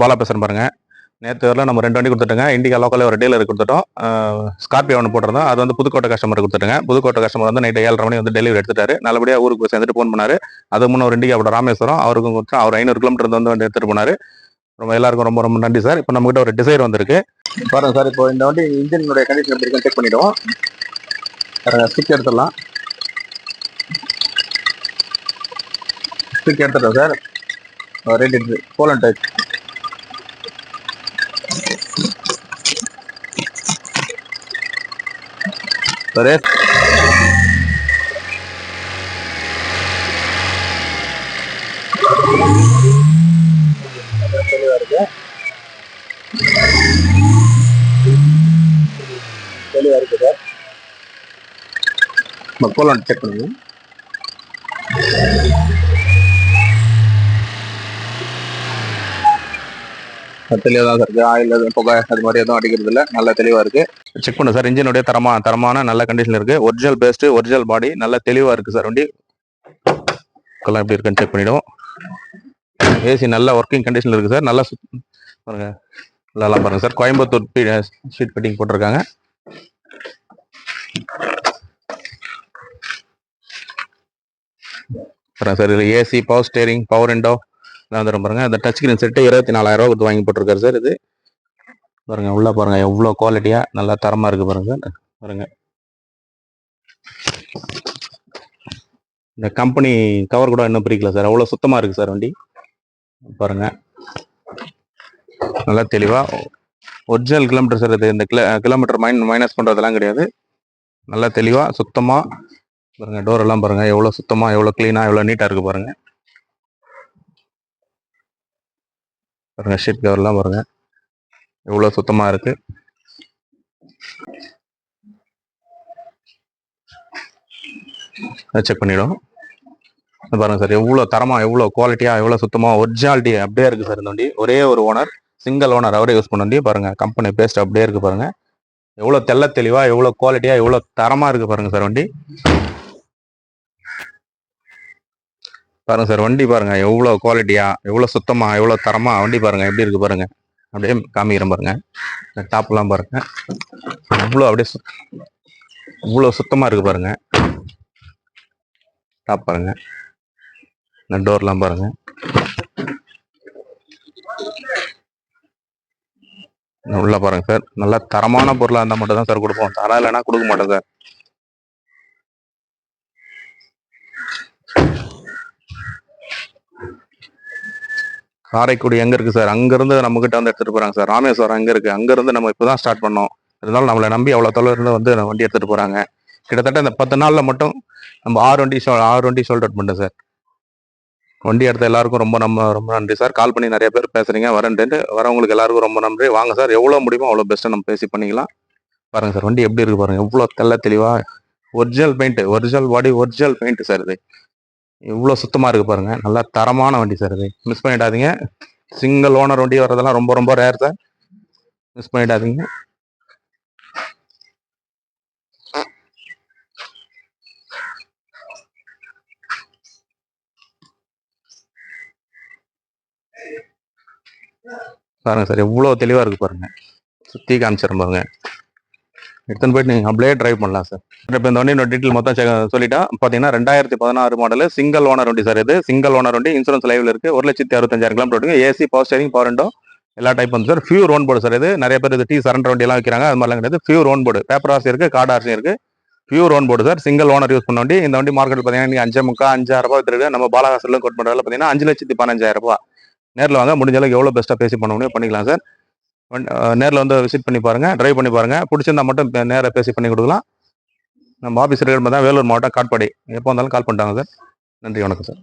பாலா பேசுகிறேன் பாருங்க. நேற்று வரல நம்ம 2 வண்டி கொடுத்துட்டோங்க. இண்டிகா லோக்கலில் ஒரு டீலர் கொடுத்துட்டோம். ஸ்கார்பியோ ஒன்று போட்டிருந்தோம். அது வந்து புதுக்கோட்டை கஸ்டமர் கொடுத்துட்டுங்க. புதுக்கோட்டை கஸ்டமர் வந்து நைட்டு 7:30 மணி வந்து டெலிவரி எடுத்துட்டாரு. நல்லபடியாக ஊருக்கு போய் சேர்ந்துட்டு ஃபோன் பண்ணாரு. அது முன்னே ஒரு இண்டிகாவோட ராமேஸ்வரம் அவருக்கும் கொடுத்தோம். அவர் 500 கிலோமீட்டர் வந்து வண்டி எடுத்துகிட்டு போனார். எல்லாருக்கும் ரொம்ப ரொம்ப நன்றி சார். இப்போ நம்மகிட்ட ஒரு டிசைர் வந்திருக்கு பாருங்க சார். இப்போ இந்த வண்டி இன்ஜினுடைய கண்டிஷன் எப்படி இருக்குன்னு செக் பண்ணிவிடுவோம். ஸ்டிக் எடுத்துடலாம். ஸ்டிக் எடுத்துட்டோம் சார். Ready pollen type. சரி, தெளிவா இருக்கு. தெளிவா இருக்கு சார். போலன் செக் பண்ணுங்க. தெளிவாக தான் சார் இருக்குது. ஆயில் புகை அது மாதிரி எதுவும் அடிக்கிறது இல்லை. நல்லா தெளிவாக இருக்குது. செக் பண்ணு சார். இன்ஜினுடைய தரமான நல்ல கண்டிஷன் இருக்குது. ஒரிஜினல் பேஸ்ட்டு, ஒரிஜினல் பாடி நல்லா தெளிவாக இருக்குது சார். வண்டி எல்லாம் எப்படி இருக்குன்னு செக் பண்ணிவிடும். ஏசி நல்ல ஒர்க்கிங் கண்டிஷனில் இருக்குது சார். நல்லா பாருங்க, நல்லா பாருங்கள் சார். கோயம்புத்தூர் ஷீட் ஃபிட்டிங் போட்டிருக்காங்க. பாருங்க சார். இது AC, power steering, power window வந்துடும் பாருங்க. அந்த டச் ஸ்கிரீன் செட்டு 24,000 கொடுத்து வாங்கி போட்டிருக்காரு சார். இது பாருங்க, உள்ள பாருங்க எவ்வளோ குவாலிட்டியா நல்லா தரமா இருக்கு பாருங்க. பாருங்க, இந்த கம்பெனி கவர் கூட இன்னும் பிரிக்கல சார். அவ்வளோ சுத்தமா இருக்கு சார் வண்டி. பாருங்க, நல்லா தெளிவா ஒரிஜினல் கிலோமீட்டர் சார். இது இந்த கிலோமீட்டர் மைனஸ் பண்றதெல்லாம் கிடையாது. நல்லா தெளிவா சுத்தமா பாருங்க. டோர் எல்லாம் பாருங்க எவ்வளோ சுத்தமா, எவ்வளோ கிளீனா, எவ்வளோ நீட்டா இருக்கு பாருங்க. பாருங்க, ஷீட் கவர்லாம் பாருங்க எவ்வளோ சுத்தமா இருக்கு. செக் பண்ணிடும் பாருங்க சார். எவ்வளோ தரமா, எவ்வளோ குவாலிட்டியா, எவ்வளோ சுத்தமா, ஒரிஜினாலிட்டி அப்படியே இருக்கு சார். இந்த வண்டி ஒரே ஒரு ஓனர், சிங்கிள் ஓனர், அவரே யூஸ் பண்ண வண்டி. பாருங்க, கம்பெனி பேஸ்ட் அப்படியே இருக்கு பாருங்க. எவ்வளோ தெளிவா, எவ்வளோ குவாலிட்டியா, எவ்வளோ தரமா இருக்கு பாருங்க சார் வண்டி. பாருங்க சார், வண்டி பாருங்க எவ்வளோ குவாலிட்டியா, எவ்வளோ சுத்தமா, எவ்வளோ தரமா வண்டி பாருங்க எப்படி இருக்கு பாருங்க. அப்படியே காமிக்கிறேன் பாருங்க. டாப்லாம் பாருங்க இவ்வளோ அப்படியே இவ்வளோ சுத்தமா இருக்கு பாருங்க. டாப் பாருங்க, டோர்லாம் பாருங்க. உள்ள பாருங்க சார். நல்லா தரமான பொருளாக இருந்தால் மட்டும் தான் சார் கொடுப்போம். தரம் இல்லைன்னா கொடுக்க மாட்டோம் சார். காரைக்குடி எங்க இருக்கு சார்? அங்கிருந்து நம்ம கிட்ட வந்து எடுத்துட்டு போறாங்க சார். ராமேஸ்வரம் எங்க இருக்கு? அங்கிருந்து நம்ம இப்பதான் ஸ்டார்ட் பண்ணோம். இருந்தாலும் நம்மளை நம்பி அவ்வளவு தொலைவில் இருந்து வந்து வண்டி எடுத்துட்டு போறாங்க. கிட்டத்தட்ட இந்த 10 நாள்ல மட்டும் நம்ம 6 வண்டி சோல்ட் அவுட் பண்ணிட்டோம் சார். வண்டி எடுத்த எல்லாருக்கும் ரொம்ப நன்றி சார். கால் பண்ணி நிறைய பேர் பேசுறீங்க வரேன்ட்டு. வரவங்களுக்கு எல்லாருக்கும் ரொம்ப நன்றி. வாங்க சார், எவ்வளவு முடியுமோ அவ்வளவு பெஸ்ட்டா நம்ம பேசி பண்ணிக்கலாம். பாருங்க சார், வண்டி எப்படி இருக்கு பாருங்க. எவ்வளவு தெளிவா ஒரிஜினல் பெயிண்ட், ஒரிஜினல் பாடி, ஒரிஜினல் பெயிண்ட் சார். இது இவ்வளோ சுத்தமாக இருக்குது பாருங்கள். நல்லா தரமான வண்டி சார். இது மிஸ் பண்ணிடாதீங்க. சிங்கிள் ஓனர் வண்டி வர்றதெல்லாம் ரொம்ப ரேர் சார். மிஸ் பண்ணிடாதீங்க. பாருங்க சார், எவ்வளோ தெளிவாக இருக்குது பாருங்க. சுற்றி காமிச்சிடும் பாருங்க. எடுத்துன்னு போயிட்டு நீங்கள் அப்படியே டிரைவ் பண்ணலாம் சார். இப்போ இந்த வண்டியோட டீட்டெயில் மொத்தம் சொல்லிட்டா பார்த்தீங்கன்னா 2016 மாடல் சிங்கிள் ஓனர் வண்டி சார். இது சிங்கிள் ஓனர் வண்டி. இன்சூரன்ஸ் லைவ்ல இருக்கு. 1,65,000 kilometre. AC, power steering, power window எல்லா டைப் வந்து sir. Pure own board sir. இது நிறைய பேர் இது சரண்டர் வண்டி எல்லாம் வைக்கிறாங்க. அது மாதிரிலாம் கிடையாது. Pure own board. Paper RC இருக்கு, கார்டு ஆர்சி இருக்கு. Pure own board sir. Single owner use பண்ண வண்டி. இந்த வண்டி மார்க்கெட் பார்த்தீங்கன்னா 5,500 வித்துருக்கு. நம்ம பாலகாசில் கோட் பண்ணுறதுல பார்த்தீங்கன்னா 5,15,000. நேரில் வாங்க, முடிஞ்ச அளவுக்கு எவ்வளோ பெஸ்ட்டாக பேசி பண்ண முடியும் பண்ணிக்கலாம் சார். நேரில் வந்து விசிட் பண்ணி பாருங்க, டிரைவ் பண்ணி பாருங்க. பிடிச்சிருந்தா மட்டும் நேராக பேசி பண்ணி கொடுக்கலாம். நம்ம ஆஃபீஸ் தான் வேலூர் மாவட்டம் காட்பாடி. எப்போ வந்தாலும் கால் பண்ணிட்டாங்க சார். நன்றி, வணக்கம் சார்.